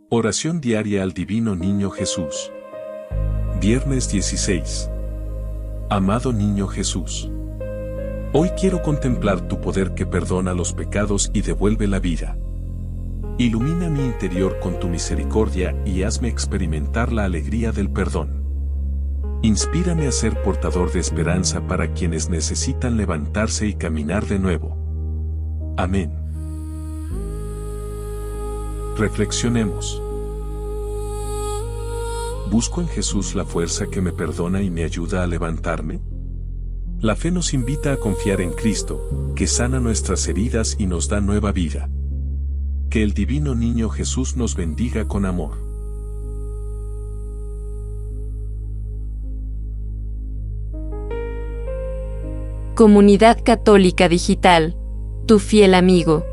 Oración diaria al Divino Niño Jesús. Viernes 16. Amado Niño Jesús. Hoy quiero contemplar tu poder que perdona los pecados y devuelve la vida. Ilumina mi interior con tu misericordia y hazme experimentar la alegría del perdón. Inspírame a ser portador de esperanza para quienes necesitan levantarse y caminar de nuevo. Amén. Reflexionemos. ¿Busco en Jesús la fuerza que me perdona y me ayuda a levantarme? La fe nos invita a confiar en Cristo, que sana nuestras heridas y nos da nueva vida. Que el Divino Niño Jesús nos bendiga con amor. Comunidad Católica Digital, tu fiel amigo.